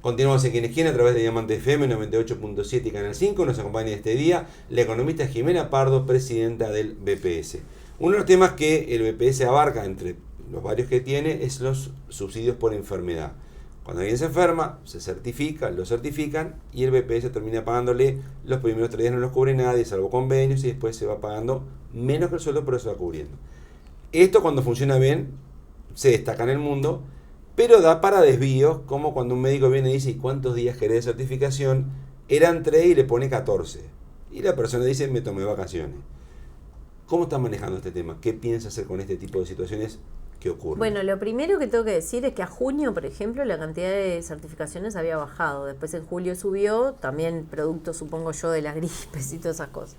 Continuamos en Quién es Quién a través de Diamante FM 98.7 y Canal 5. Nos acompaña este día la economista Jimena Pardo, presidenta del BPS. Uno de los temas que el BPS abarca, entre los varios que tiene, es los subsidios por enfermedad. Cuando alguien se enferma, se certifica, lo certifican y el BPS termina pagándole los primeros 3 días, no los cubre nadie, salvo convenios, y después se va pagando menos que el sueldo, pero se va cubriendo. Esto, cuando funciona bien, se destaca en el mundo, pero da para desvíos, como cuando un médico viene y dice: ¿y cuántos días querés de certificación? Eran 3 y le pone 14. Y la persona dice: me tomé vacaciones. ¿Cómo está manejando este tema? ¿Qué piensa hacer con este tipo de situaciones que ocurren? Bueno, lo primero que tengo que decir es que a junio, por ejemplo, la cantidad de certificaciones había bajado. Después en julio subió, también producto, supongo yo, de las gripes y todas esas cosas.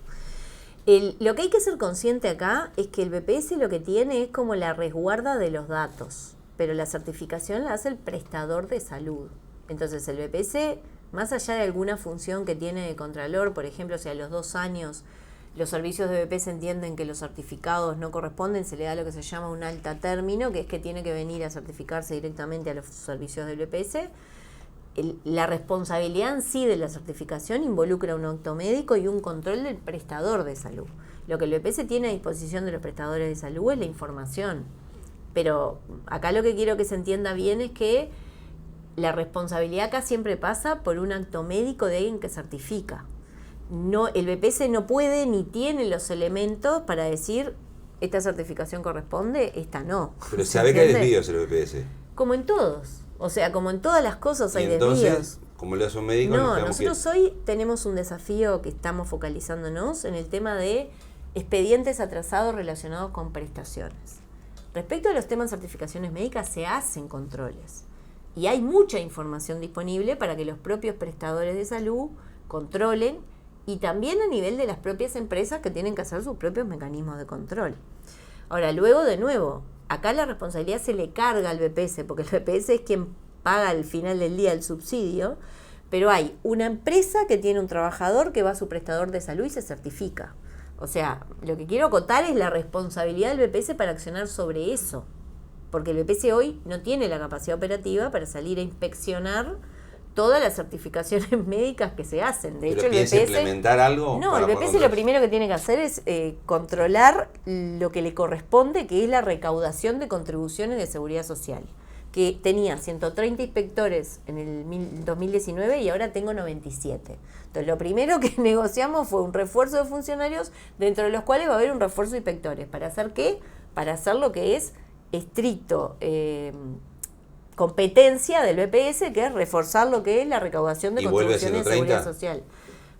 Lo que hay que ser consciente acá es que el BPS lo que tiene es como la resguarda de los datos, pero la certificación la hace el prestador de salud. Entonces el BPS, más allá de alguna función que tiene de contralor, por ejemplo, si a los 2 años los servicios de BPS entienden que los certificados no corresponden, se le da lo que se llama un alta término, que es que tiene que venir a certificarse directamente a los servicios del BPS. La responsabilidad en sí de la certificación involucra un acto médico y un control del prestador de salud. Lo que el BPS tiene a disposición de los prestadores de salud es la información. Pero acá lo que quiero que se entienda bien es que la responsabilidad acá siempre pasa por un acto médico de alguien que certifica. No, el BPS no puede ni tiene los elementos para decir: esta certificación corresponde, esta no. Pero sabe que hay desvíos en el BPS. Como en todos. O sea, como en todas las cosas hay entonces, desvíos. Como le hace un médico, no, nosotros hoy tenemos un desafío que estamos focalizándonos en el tema de expedientes atrasados relacionados con prestaciones. Respecto a los temas de certificaciones médicas, se hacen controles. Y hay mucha información disponible para que los propios prestadores de salud controlen, y también a nivel de las propias empresas que tienen que hacer sus propios mecanismos de control. Ahora, luego, de nuevo, acá la responsabilidad se le carga al BPS, porque el BPS es quien paga al final del día el subsidio, pero hay una empresa que tiene un trabajador que va a su prestador de salud y se certifica. O sea, lo que quiero acotar es la responsabilidad del BPS para accionar sobre eso, porque el BPS hoy no tiene la capacidad operativa para salir a inspeccionar todas las certificaciones médicas que se hacen. De hecho, el BPS implementar algo. No, el BPS lo primero que tiene que hacer es controlar lo que le corresponde, que es la recaudación de contribuciones de seguridad social, que tenía 130 inspectores en el 2019 y ahora tengo 97. Entonces, lo primero que negociamos fue un refuerzo de funcionarios, dentro de los cuales va a haber un refuerzo de inspectores. ¿Para hacer qué? Para hacer lo que es estricto competencia del BPS, que es reforzar lo que es la recaudación de contribuciones de seguridad social.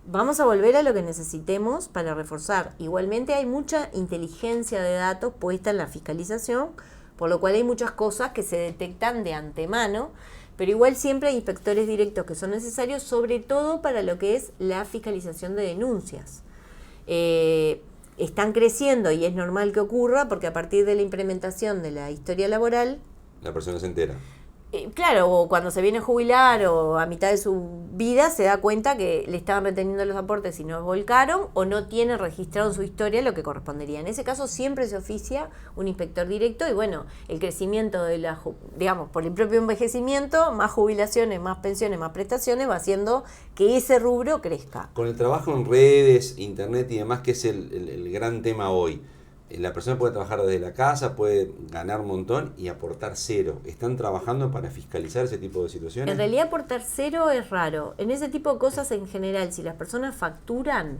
Vamos a volver a lo que necesitemos para reforzar. Igualmente hay mucha inteligencia de datos puesta en la fiscalización, por lo cual hay muchas cosas que se detectan de antemano, pero igual siempre hay inspectores directos que son necesarios, sobre todo para lo que es la fiscalización de denuncias. Están creciendo y es normal que ocurra, porque a partir de la implementación de la historia laboral, la persona se entera. Claro, o cuando se viene a jubilar o a mitad de su vida se da cuenta que le estaban reteniendo los aportes y no volcaron, o no tiene registrado en su historia lo que correspondería. En ese caso siempre se oficia un inspector directo, y bueno, el crecimiento de digamos, por el propio envejecimiento, más jubilaciones, más pensiones, más prestaciones, va haciendo que ese rubro crezca. Con el trabajo en redes, internet y demás, que es el gran tema hoy, la persona puede trabajar desde la casa, puede ganar un montón y aportar cero. ¿Están trabajando para fiscalizar ese tipo de situaciones? En realidad aportar cero es raro. En ese tipo de cosas, en general, si las personas facturan,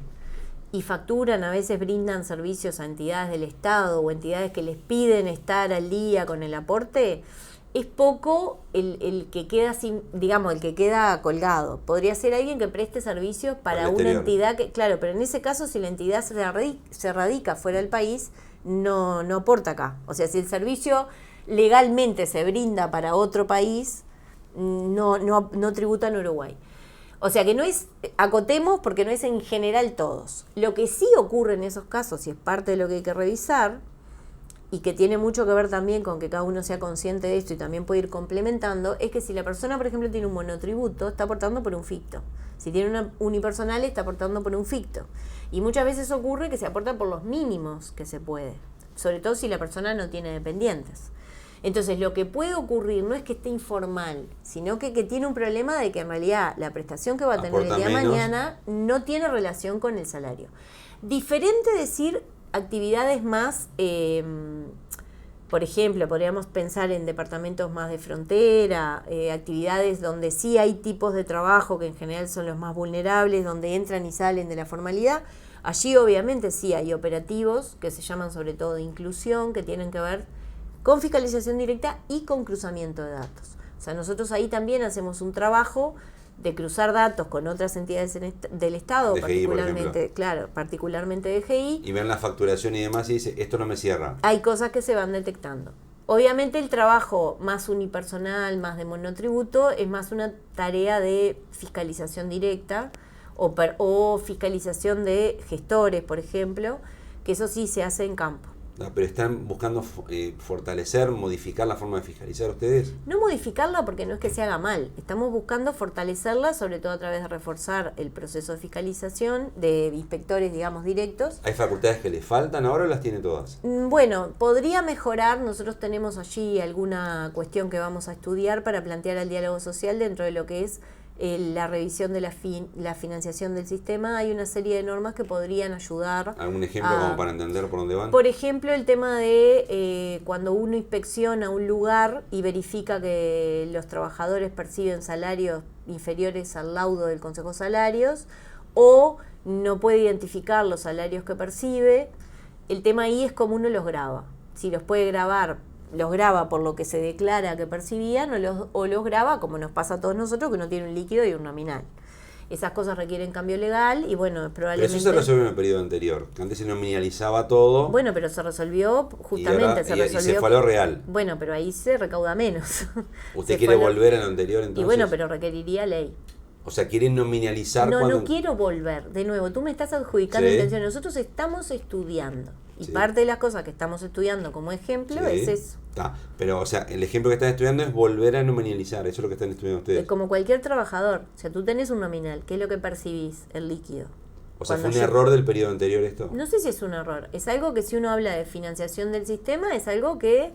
a veces brindan servicios a entidades del Estado o entidades que les piden estar al día con el aporte, es poco el que queda el que queda colgado. Podría ser alguien que preste servicios para una entidad que, claro, pero en ese caso, si la entidad se radica fuera del país, no aporta acá. O sea, si el servicio legalmente se brinda para otro país, no tributa en Uruguay. O sea que no es, acotemos, porque no es en general todos. Lo que sí ocurre en esos casos, y es parte de lo que hay que revisar, y que tiene mucho que ver también con que cada uno sea consciente de esto y también puede ir complementando, es que si la persona, por ejemplo, tiene un monotributo, está aportando por un ficto. Si tiene una unipersonal, está aportando por un ficto. Y muchas veces ocurre que se aporta por los mínimos que se puede, sobre todo si la persona no tiene dependientes. Entonces, lo que puede ocurrir no es que esté informal, sino que tiene un problema de que en realidad la prestación que va a tener Aporta el día de menos. mañana no tiene relación con el salario. Diferente decir actividades más, por ejemplo, podríamos pensar en departamentos más de frontera, actividades donde sí hay tipos de trabajo que en general son los más vulnerables, donde entran y salen de la formalidad. Allí obviamente sí hay operativos que se llaman sobre todo de inclusión, que tienen que ver con fiscalización directa y con cruzamiento de datos. O sea, nosotros ahí también hacemos un trabajo de cruzar datos con otras entidades del Estado, DGI, particularmente DGI. Y ven la facturación y demás y dice, esto no me cierra. Hay cosas que se van detectando. Obviamente el trabajo más unipersonal, más de monotributo, es más una tarea de fiscalización directa o fiscalización de gestores, por ejemplo, que eso sí se hace en campo. Pero están buscando fortalecer, modificar la forma de fiscalizar ustedes. No modificarla porque no es que se haga mal, estamos buscando fortalecerla, sobre todo a través de reforzar el proceso de fiscalización de inspectores, digamos, directos. ¿Hay facultades que le faltan ahora o las tiene todas? Bueno, podría mejorar, nosotros tenemos allí alguna cuestión que vamos a estudiar para plantear al diálogo social dentro de lo que es la revisión de la financiación del sistema. Hay una serie de normas que podrían ayudar. ¿Algún ejemplo como para entender por dónde van? Por ejemplo, el tema de cuando uno inspecciona un lugar y verifica que los trabajadores perciben salarios inferiores al laudo del Consejo de Salarios o no puede identificar los salarios que percibe, el tema ahí es cómo uno los graba. Si los puede grabar, los graba por lo que se declara que percibían o los graba, como nos pasa a todos nosotros, que uno tiene un líquido y un nominal. Esas cosas requieren cambio legal y bueno, probablemente... Pero eso se resolvió en el periodo anterior, que antes se nominalizaba todo. Bueno, pero se resolvió justamente, y se fue a lo real. Bueno, pero ahí se recauda menos. ¿Usted quiere volver a lo anterior entonces? Y bueno, pero requeriría ley. O sea, quieren nominalizar No quiero volver. De nuevo, tú me estás adjudicando intención. Nosotros estamos estudiando. Y parte de las cosas que estamos estudiando como ejemplo es eso. Pero, o sea, el ejemplo que están estudiando es volver a nominalizar. Eso es lo que están estudiando ustedes. Como cualquier trabajador. O sea, tú tenés un nominal. ¿Qué es lo que percibís? El líquido. O sea, ¿fue un error del periodo anterior esto? No sé si es un error. Es algo que si uno habla de financiación del sistema, es algo que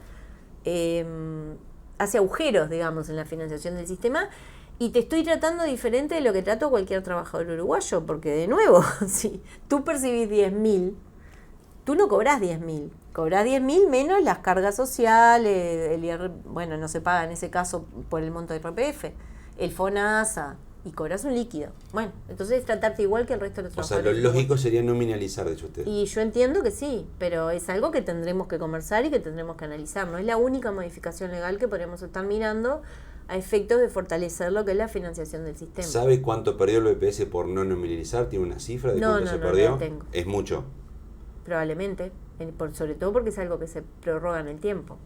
hace agujeros, digamos, en la financiación del sistema. Y te estoy tratando diferente de lo que trato a cualquier trabajador uruguayo. Porque, de nuevo, si tú percibís 10.000... tú no cobrás 10.000, cobrás 10.000 menos las cargas sociales, bueno, no se paga en ese caso por el monto de IRPF, el FONASA, y cobras un líquido. Bueno, entonces es tratarte igual que el resto de los trabajadores. O sea, lo lógico sería nominalizar, de hecho, usted. Y yo entiendo que sí, pero es algo que tendremos que conversar y que tendremos que analizar. No es la única modificación legal que podemos estar mirando a efectos de fortalecer lo que es la financiación del sistema. ¿Sabe cuánto perdió el BPS por no nominalizar? ¿Tiene una cifra de cuánto se perdió? No tengo. Es mucho. Probablemente, sobre todo porque es algo que se prorroga en el tiempo.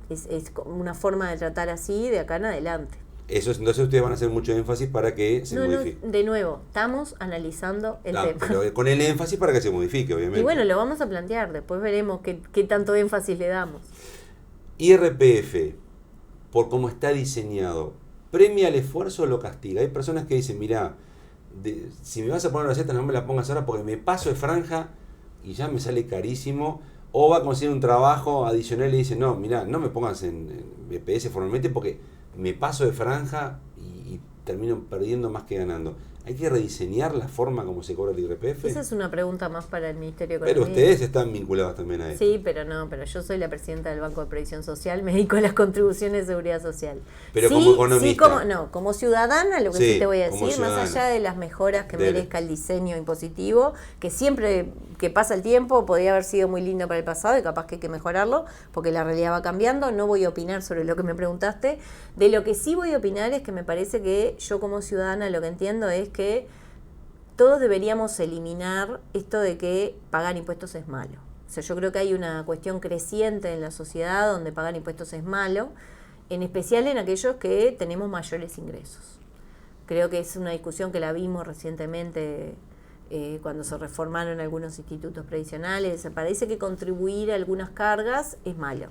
Es una forma de tratar así de acá en adelante. Eso es, entonces ustedes van a hacer mucho énfasis para que se modifique. De nuevo, estamos analizando el tema. Pero con el énfasis para que se modifique, obviamente. Y bueno, lo vamos a plantear, después veremos qué tanto énfasis le damos. IRPF, por cómo está diseñado, ¿premia el esfuerzo o lo castiga? Hay personas que dicen, mira, si me vas a poner una receta no me la pongas ahora porque me paso de franja y ya me sale carísimo, o va a conseguir un trabajo adicional y dice, no, mira, no me pongas en BPS formalmente porque me paso de franja y termino perdiendo más que ganando. ¿Hay que rediseñar la forma como se cobra el IRPF? Esa es una pregunta más para el Ministerio de Economía. Pero ustedes están vinculados también a eso. Sí, pero yo soy la presidenta del Banco de Previsión Social, me dedico a las contribuciones de seguridad social. Pero sí, como economista. Sí, como ciudadana, lo que sí te voy a decir, más allá de las mejoras que merezca el diseño impositivo, que siempre que pasa el tiempo podría haber sido muy lindo para el pasado y capaz que hay que mejorarlo, porque la realidad va cambiando. No voy a opinar sobre lo que me preguntaste. De lo que sí voy a opinar es que me parece que yo como ciudadana lo que entiendo es que todos deberíamos eliminar esto de que pagar impuestos es malo. O sea, yo creo que hay una cuestión creciente en la sociedad donde pagar impuestos es malo, en especial en aquellos que tenemos mayores ingresos. Creo que es una discusión que la vimos recientemente cuando se reformaron algunos institutos previsionales. Parece que contribuir a algunas cargas es malo.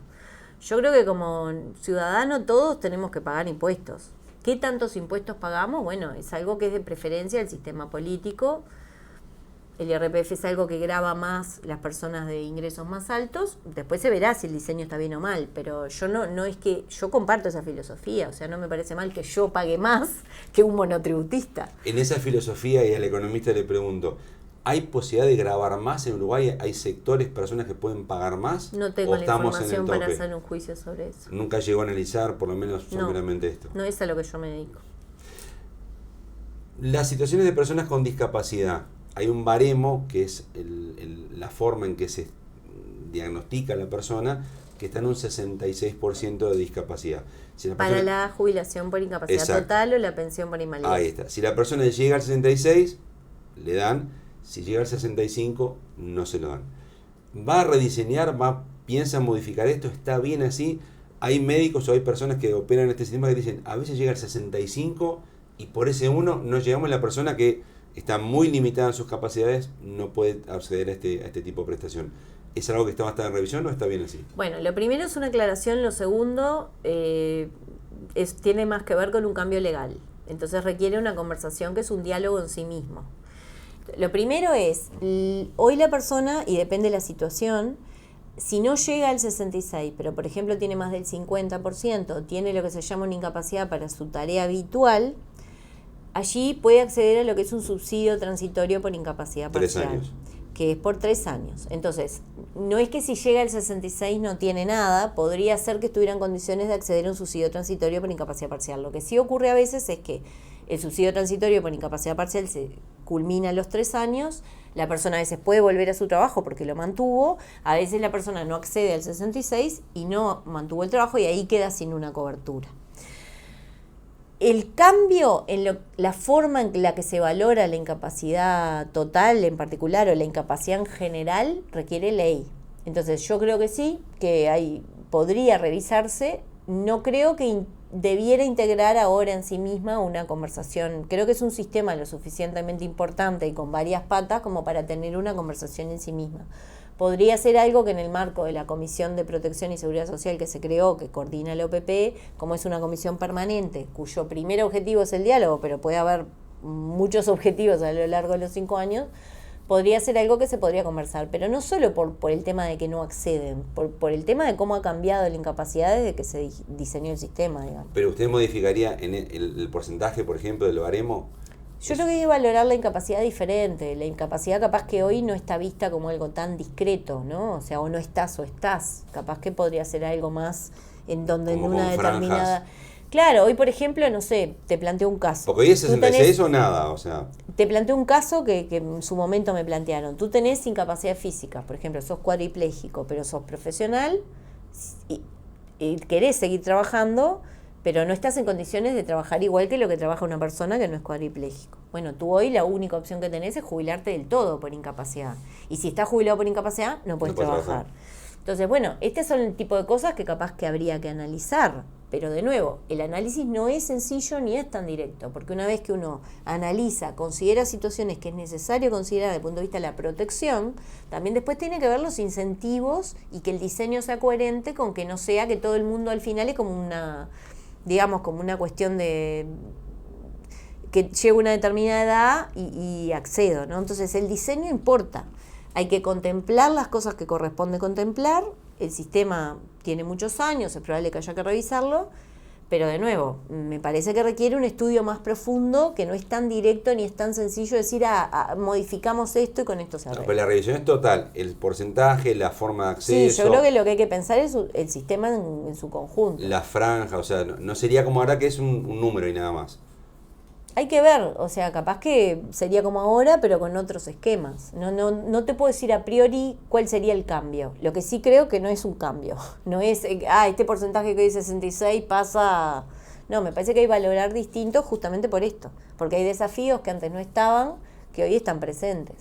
Yo creo que como ciudadano todos tenemos que pagar impuestos. ¿Qué tantos impuestos pagamos? Bueno, es algo que es de preferencia del sistema político. el IRPF es algo que grava más las personas de ingresos más altos, después se verá si el diseño está bien o mal, pero yo no es que yo comparto esa filosofía, o sea, no me parece mal que yo pague más que un monotributista. En esa filosofía, y al economista le pregunto, ¿hay posibilidad de grabar más en Uruguay? ¿Hay sectores, personas que pueden pagar más? No tengo ¿O la estamos información en el para tope? hacer un juicio sobre eso. Nunca llegó a analizar, por lo menos, someramente esto. No es a lo que yo me dedico. Las situaciones de personas con discapacidad. Hay un baremo, que es la forma en que se diagnostica a la persona, que está en un 66% de discapacidad. Si la Para persona, la jubilación por incapacidad Exacto. total o la pensión por invalidez. Ahí está. Si la persona llega al 66, le dan. Si llega al 65, no se lo dan. ¿Va a rediseñar? ¿Piensa modificar esto? ¿Está bien así? Hay médicos o hay personas que operan en este sistema que dicen, a veces llega al 65 y por ese uno no llegamos a la persona que está muy limitada en sus capacidades, no puede acceder a este tipo de prestación. ¿Es algo que está bastante en revisión o está bien así? Bueno, lo primero es una aclaración, lo segundo tiene más que ver con un cambio legal. Entonces requiere una conversación que es un diálogo en sí mismo. Lo primero es, hoy la persona, y depende de la situación, si no llega al 66, pero por ejemplo tiene más del 50%, tiene lo que se llama una incapacidad para su tarea habitual, allí puede acceder a lo que es un subsidio transitorio por incapacidad 3 parcial. años. Que es por 3 años. Entonces, no es que si llega al 66 no tiene nada, podría ser que estuviera en condiciones de acceder a un subsidio transitorio por incapacidad parcial. Lo que sí ocurre a veces es que el subsidio transitorio por incapacidad parcial se culmina a los 3 años, la persona a veces puede volver a su trabajo porque lo mantuvo, a veces la persona no accede al 66 y no mantuvo el trabajo y ahí queda sin una cobertura. El cambio en la forma en la que se valora la incapacidad total en particular o la incapacidad en general requiere ley. Entonces yo creo que sí, que podría revisarse. No creo que debiera integrar ahora en sí misma una conversación. Creo que es un sistema lo suficientemente importante y con varias patas como para tener una conversación en sí misma. Podría ser algo que en el marco de la Comisión de Protección y Seguridad Social que se creó, que coordina la OPP, como es una comisión permanente, cuyo primer objetivo es el diálogo, pero puede haber muchos objetivos a lo largo de los 5 años, podría ser algo que se podría conversar, pero no solo por el tema de que no acceden, por el tema de cómo ha cambiado la incapacidad desde que se diseñó el sistema, digamos. ¿Pero usted modificaría en el porcentaje, por ejemplo, del baremo? Yo creo que hay que valorar la incapacidad diferente. La incapacidad capaz que hoy no está vista como algo tan discreto, ¿no? O sea, o no estás o estás. Capaz que podría ser algo más en donde como en una con determinada... franjas. Claro, hoy por ejemplo, no sé, te planteo un caso. Porque hoy es 66 o nada, o sea... Te planteo un caso que en su momento me plantearon. Tú tenés incapacidad física, por ejemplo, sos cuadripléjico, pero sos profesional y querés seguir trabajando, pero no estás en condiciones de trabajar igual que lo que trabaja una persona que no es cuadripléjico. Bueno, tú hoy la única opción que tenés es jubilarte del todo por incapacidad. Y si estás jubilado por incapacidad, no puedes trabajar. Entonces, bueno, este son el tipo de cosas que capaz que habría que analizar. Pero de nuevo, el análisis no es sencillo ni es tan directo, porque una vez que uno analiza, considera situaciones que es necesario considerar desde el punto de vista de la protección, también después tiene que ver los incentivos y que el diseño sea coherente con que no sea que todo el mundo al final es como una, digamos, como una cuestión de que llego a una determinada edad y accedo, ¿no? Entonces el diseño importa. Hay que contemplar las cosas que corresponde contemplar. El sistema tiene muchos años, es probable que haya que revisarlo, pero de nuevo, me parece que requiere un estudio más profundo, que no es tan directo ni es tan sencillo decir, modificamos esto y con esto se arregla. Pero la revisión es total, el porcentaje, la forma de acceso... Sí, yo creo que lo que hay que pensar es el sistema en su conjunto. La franja, o sea, no sería como ahora que es un número y nada más. Hay que ver, o sea, capaz que sería como ahora, pero con otros esquemas. No te puedo decir a priori cuál sería el cambio. Lo que sí creo que no es un cambio. No es, este porcentaje que dice 66 pasa... No, me parece que hay que valorar distinto justamente por esto. Porque hay desafíos que antes no estaban, que hoy están presentes.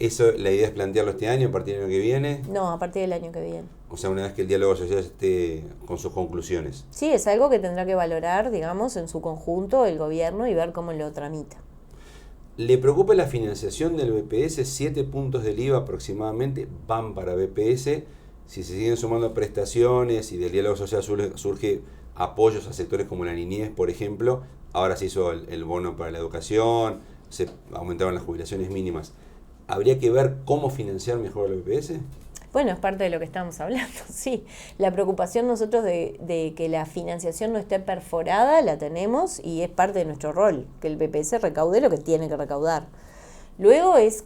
¿Eso, la idea es plantearlo este año, a partir del año que viene? No, a partir del año que viene. O sea, una vez que el diálogo social esté con sus conclusiones. Sí, es algo que tendrá que valorar, digamos, en su conjunto el gobierno y ver cómo lo tramita. ¿Le preocupa la financiación del BPS? 7 puntos del IVA aproximadamente van para BPS. Si se siguen sumando prestaciones y del diálogo social surge apoyos a sectores como la niñez, por ejemplo. Ahora se hizo el bono para la educación, se aumentaron las jubilaciones mínimas. ¿habría que ver cómo financiar mejor el BPS? Bueno, es parte de lo que estamos hablando, sí. La preocupación nosotros de que la financiación no esté perforada la tenemos y es parte de nuestro rol, que el BPS recaude lo que tiene que recaudar. Luego es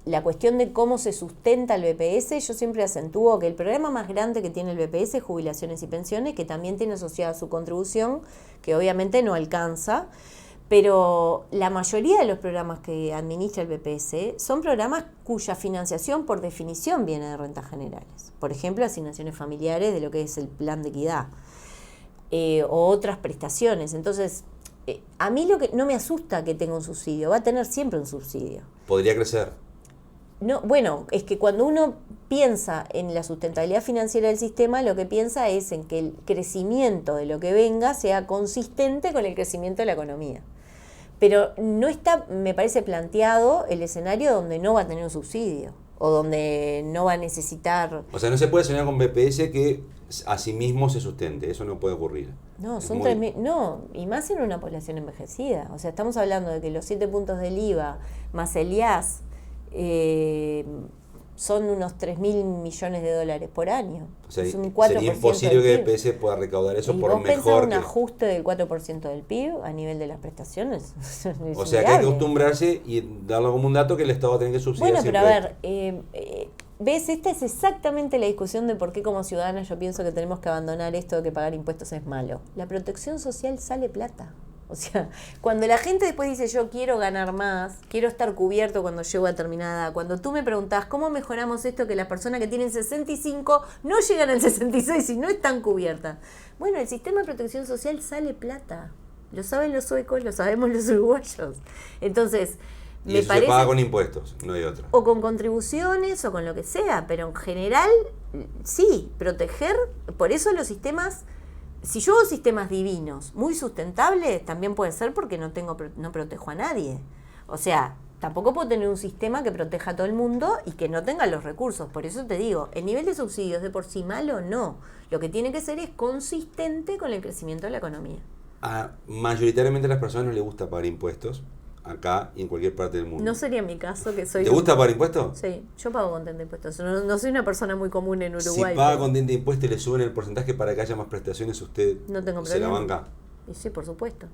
la cuestión de cómo se sustenta el BPS. Yo siempre acentúo que el problema más grande que tiene el BPS es jubilaciones y pensiones, que también tiene asociada su contribución, que obviamente no alcanza. Pero la mayoría de los programas que administra el BPS son programas cuya financiación por definición viene de rentas generales. Por ejemplo, asignaciones familiares de lo que es el plan de equidad o otras prestaciones. Entonces, a mí lo que no me asusta que tenga un subsidio, va a tener siempre un subsidio. ¿Podría crecer? No, bueno, es que cuando uno piensa en la sustentabilidad financiera del sistema, lo que piensa es en que el crecimiento de lo que venga sea consistente con el crecimiento de la economía. Pero no está, me parece, planteado el escenario donde no va a tener un subsidio o donde no va a necesitar... O sea, no se puede soñar con BPS que a sí mismo se sustente, eso no puede ocurrir. No, son 3.000, no, y más en una población envejecida. O sea, estamos hablando de que los 7 puntos del IVA más el IAS son unos 3.000 millones de dólares por año. O sea, es un 4% sería imposible que del el PIB. BPS pueda recaudar eso ¿Y por vos mejor pensás un que... ajuste del 4% del PIB a nivel de las prestaciones? O sea, que hay que acostumbrarse y darlo como un dato que el Estado tiene que subsidiar. Bueno, pero siempre. a ver, ¿ves? Esta es exactamente la discusión de por qué como ciudadana yo pienso que tenemos que abandonar esto de que pagar impuestos es malo. La protección social sale plata. O sea, cuando la gente después dice yo quiero ganar más, quiero estar cubierto cuando llego a determinada edad, cuando tú me preguntás cómo mejoramos esto que las personas que tienen 65 no llegan al 66 y no están cubiertas. Bueno, el sistema de protección social sale plata. Lo saben los suecos, lo sabemos los uruguayos. Entonces, y me eso parece... se paga con impuestos, no hay otra. O con contribuciones o con lo que sea, pero en general, sí, proteger, por eso los sistemas... Si yo hago sistemas divinos, muy sustentables, también puede ser porque no protejo a nadie. O sea, tampoco puedo tener un sistema que proteja a todo el mundo y que no tenga los recursos. Por eso te digo, el nivel de subsidios de por sí malo, no. Lo que tiene que ser es consistente con el crecimiento de la economía. Mayoritariamente a las personas no les gusta pagar impuestos, acá y en cualquier parte del mundo. No sería mi caso, que soy... ¿Te gusta pagar impuestos? Sí, yo pago contento de impuestos. No soy una persona muy común en Uruguay. Si paga contento de impuestos y le suben el porcentaje para que haya más prestaciones, ¿usted no tengo se la problema. banca? Y sí, por supuesto.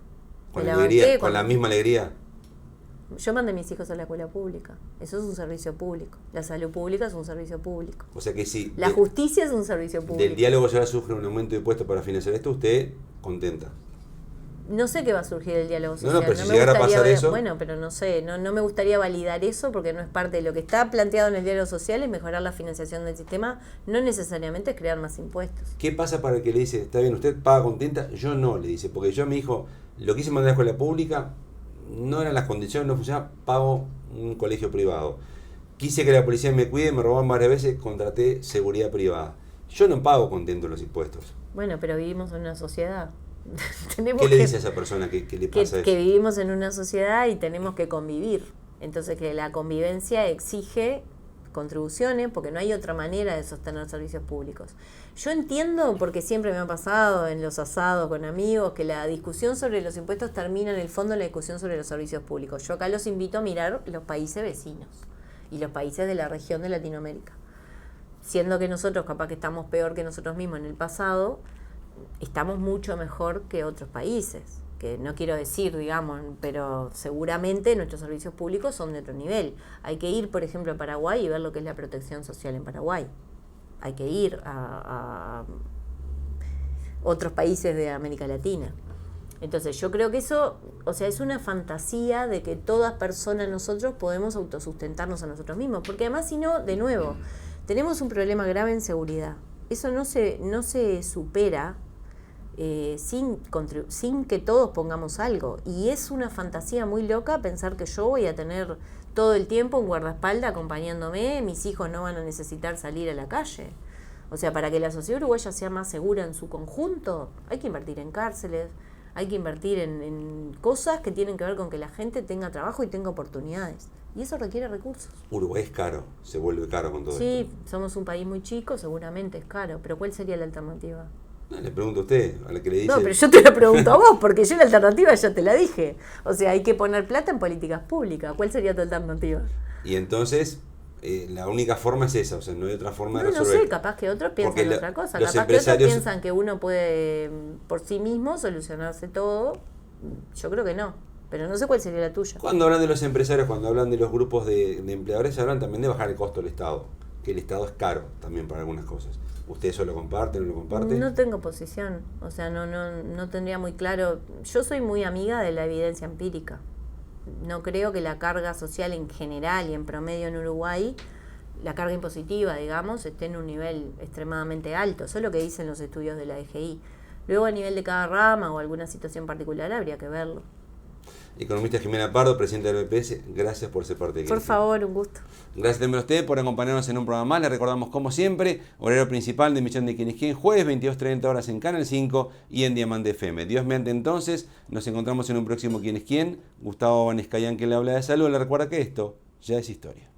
¿Con alegría, con la misma alegría? Yo mandé a mis hijos a la escuela pública. Eso es un servicio público. La salud pública es un servicio público. O sea que sí. La justicia es un servicio público. Del diálogo ya sufre un aumento de impuestos para financiar esto, usted contenta. No sé qué va a surgir del diálogo social. No, pero si llegara a pasar eso... Bueno, pero no sé, no me gustaría validar eso porque no es parte de lo que está planteado en el diálogo social, es mejorar la financiación del sistema, no necesariamente es crear más impuestos. ¿Qué pasa para el que le dice, está bien, usted paga contenta? Yo no, le dice, porque yo a mi hijo lo quise mandar a la escuela pública, no eran las condiciones, no funcionaba, pago un colegio privado. Quise que la policía me cuide, me robaban varias veces, contraté seguridad privada. Yo no pago contento los impuestos. Bueno, pero vivimos en una sociedad. ¿Qué le dice a esa persona que le pasa eso? Que vivimos en una sociedad y tenemos que convivir. Entonces que la convivencia exige contribuciones porque no hay otra manera de sostener servicios públicos. Yo entiendo, porque siempre me ha pasado en los asados con amigos, que la discusión sobre los impuestos termina en el fondo en la discusión sobre los servicios públicos. Yo acá los invito a mirar los países vecinos y los países de la región de Latinoamérica. Siendo que nosotros capaz que estamos peor que nosotros mismos en el pasado, estamos mucho mejor que otros países, que no quiero decir, digamos, pero seguramente nuestros servicios públicos son de otro nivel. Hay que ir, por ejemplo, a Paraguay y ver lo que es la protección social en Paraguay. Hay que ir a otros países de América Latina. Entonces yo creo que eso, o sea, es una fantasía de que todas personas nosotros podemos autosustentarnos a nosotros mismos, porque además si no, de nuevo, tenemos un problema grave en seguridad. Eso no se supera sin que todos pongamos algo. Y es una fantasía muy loca pensar que yo voy a tener todo el tiempo un guardaespaldas acompañándome, mis hijos no van a necesitar salir a la calle. O sea, para que la sociedad uruguaya sea más segura en su conjunto, hay que invertir en cárceles, hay que invertir en cosas que tienen que ver con que la gente tenga trabajo y tenga oportunidades. Y eso requiere recursos. Uruguay es caro, se vuelve caro con todo esto. Sí, somos un país muy chico, seguramente es caro, pero ¿cuál sería la alternativa? No, le pregunto a usted, a la que le dice... No, pero yo te lo pregunto a vos, porque yo la alternativa ya te la dije. O sea, hay que poner plata en políticas públicas. ¿Cuál sería tu alternativa? Y entonces, la única forma es esa, o sea, no hay otra forma de No resolver. sé, capaz que otros piensan otra cosa. Los Capaz que otros empresarios... piensan que uno puede por sí mismo solucionarse todo. Yo creo que no. Pero no sé cuál sería la tuya. Cuando hablan de los empresarios, cuando hablan de los grupos de empleadores, hablan también de bajar el costo del Estado. Que el Estado es caro también para algunas cosas. ¿Usted eso lo comparte, no lo comparte? No tengo posición. O sea, no tendría muy claro. Yo soy muy amiga de la evidencia empírica. No creo que la carga social en general y en promedio en Uruguay, la carga impositiva, digamos, esté en un nivel extremadamente alto. Eso es lo que dicen los estudios de la DGI. Luego, a nivel de cada rama o alguna situación particular, habría que verlo. Economista Jimena Pardo, presidenta del BPS, gracias por ser parte de Por favor, un gusto. Gracias también a usted por acompañarnos en un programa más. Le recordamos, como siempre, horario principal de Millón de Quién es Quién, jueves 22:30 horas en Canal 5 y en Diamante FM. Dios mediante, entonces, nos encontramos en un próximo Quién es Quién. Gustavo Vanescayán, que le habla de salud, le recuerda que esto ya es historia.